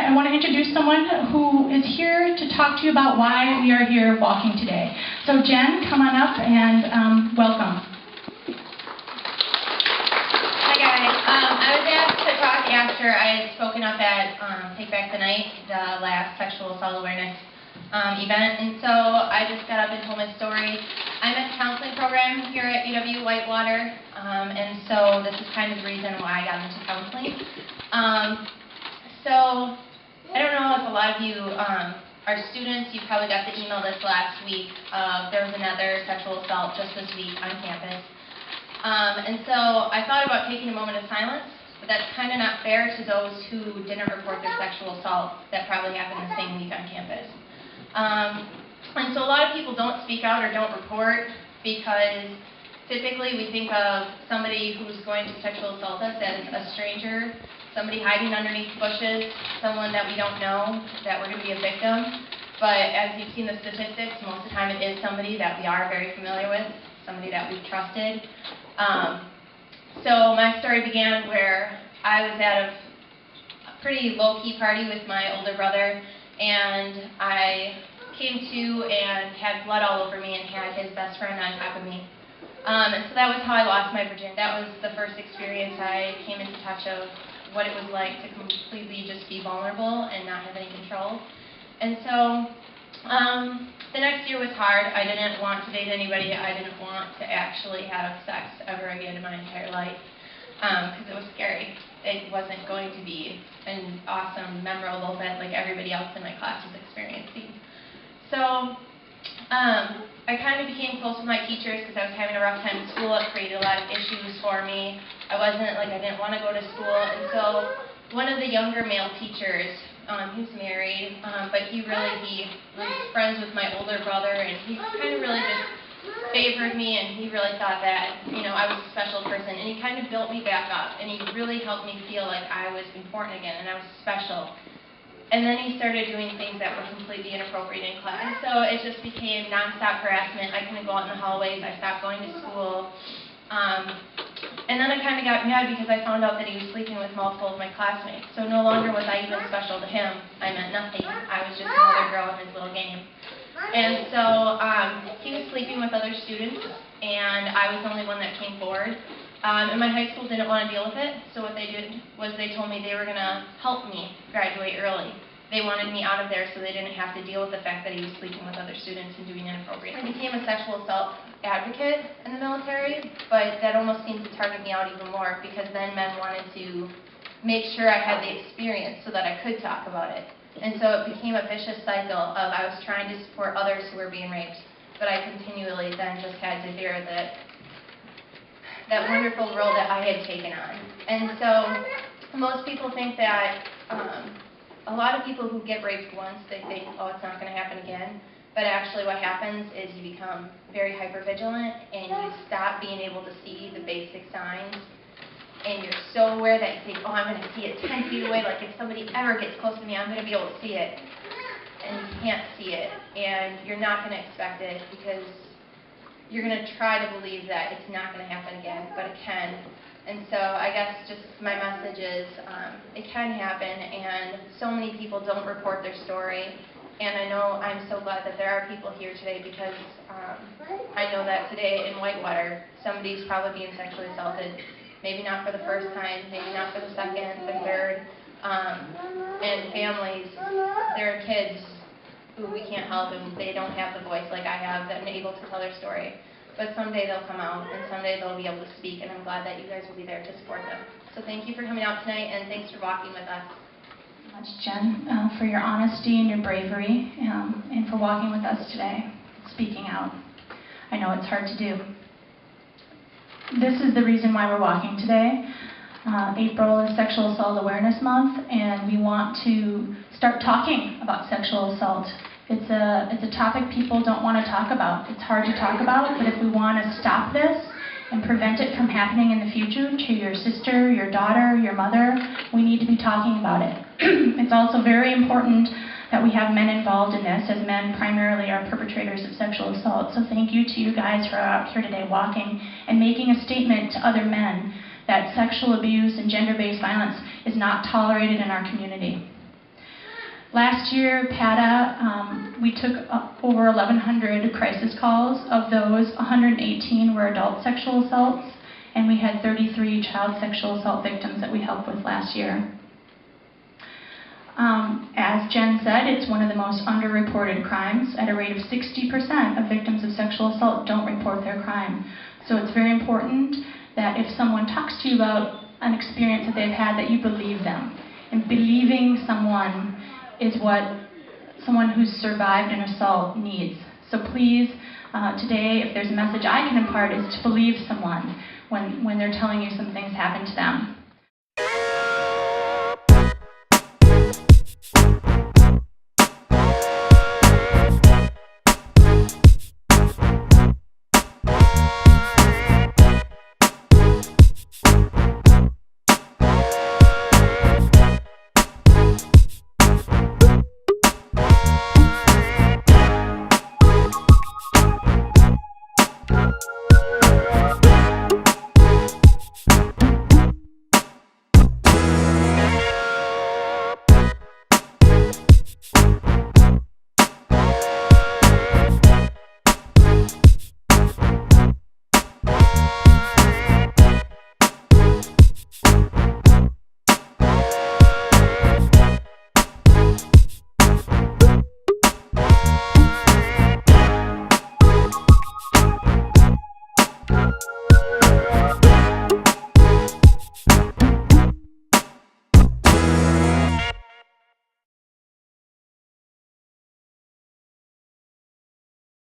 I want to introduce someone who is here to talk to you about why we are here walking today. So Jen, come on up and welcome. Hi guys. I was asked to talk after I had spoken up at Take Back the Night, the last sexual assault awareness event, and so I just got up and told my story. I'm at the counseling program here at Whitewater, and so this is kind of the reason why I got into counseling. So I don't know if a lot of you are students. You probably got the email this last week. There was another sexual assault just this week on campus. And so I thought about taking a moment of silence, but that's kind of not fair to those who didn't report their sexual assault that probably happened the same week on campus. And so a lot of people don't speak out or don't report because typically we think of somebody who's going to sexual assault us as a stranger, somebody hiding underneath bushes, someone that we don't know, that we're going to be a victim. But as you've seen the statistics, most of the time it is somebody that we are very familiar with, somebody that we've trusted. So my story began where I was at a pretty low-key party with my older brother, and I came to and had blood all over me and had his best friend on top of me. And so that was how I lost my virginity. That was the first experience I came into touch of what it was like to completely just be vulnerable and not have any control. And so the next year was hard. I didn't want to date anybody. I didn't want to actually have sex ever again in my entire life because it was scary. It wasn't going to be an awesome, memorable event like everybody else in my class was experiencing. So I kind of became close with my teachers because I was having a rough time in school. It created a lot of issues for me. I didn't want to go to school. And so one of the younger male teachers, he was married, but he was friends with my older brother, and he kind of really just favored me, and he really thought that, I was a special person, and he kind of built me back up, and he really helped me feel like I was important again, and I was special. And then he started doing things that were completely inappropriate in class. So it just became nonstop harassment. I couldn't go out in the hallways. I stopped going to school. And then I kind of got mad because I found out that he was sleeping with multiple of my classmates. So no longer was I even special to him. I meant nothing. I was just another girl in his little game. And so he was sleeping with other students, and I was the only one that came forward. And my high school didn't want to deal with it, so what they did was they told me they were going to help me graduate early. They wanted me out of there so they didn't have to deal with the fact that he was sleeping with other students and doing inappropriate. I became a sexual assault advocate in the military, but that almost seemed to target me out even more because then men wanted to make sure I had the experience so that I could talk about it. And so it became a vicious cycle of I was trying to support others who were being raped, but I continually then just had to bear that wonderful role that I had taken on. And so most people think that a lot of people who get raped once, they think, oh, it's not going to happen again. But actually what happens is you become very hypervigilant and you stop being able to see the basic signs. And you're so aware that you think, oh, I'm going to see it 10 feet away. Like if somebody ever gets close to me, I'm going to be able to see it. And you can't see it. And you're not going to expect it because you're going to try to believe that it's not going to happen again, but it can. And so I guess just my message is it can happen, and so many people don't report their story. And I know I'm so glad that there are people here today because I know that today in Whitewater, somebody's probably being sexually assaulted. Maybe not for the first time, maybe not for the second, the third. And families, there are kids who we can't help and they don't have the voice like I have that are able to tell their story. But someday they'll come out and someday they'll be able to speak, and I'm glad that you guys will be there to support them. So thank you for coming out tonight, and thanks for walking with us. Much, Jen, for your honesty and your bravery, and for walking with us today, speaking out. I know it's hard to do. This is the reason why we're walking today. April is Sexual Assault Awareness Month, and we want to start talking about sexual assault. It's a topic people don't want to talk about. It's hard to talk about, but if we want to stop this and prevent it from happening in the future to your sister, your daughter, your mother, we need to be talking about it. It's also very important that we have men involved in this, as men primarily are perpetrators of sexual assault. So thank you to you guys for out here today walking and making a statement to other men that sexual abuse and gender-based violence is not tolerated in our community. Last year, PATA, we took over 1,100 crisis calls. Of those, 118 were adult sexual assaults, and we had 33 child sexual assault victims that we helped with last year. As Jen said, it's one of the most underreported crimes. At a rate of 60% of victims of sexual assault don't report their crime. So it's very important that if someone talks to you about an experience that they've had, that you believe them. And believing someone is what someone who's survived an assault needs. So please, today, if there's a message I can impart, is to believe someone when they're telling you some things happened to them.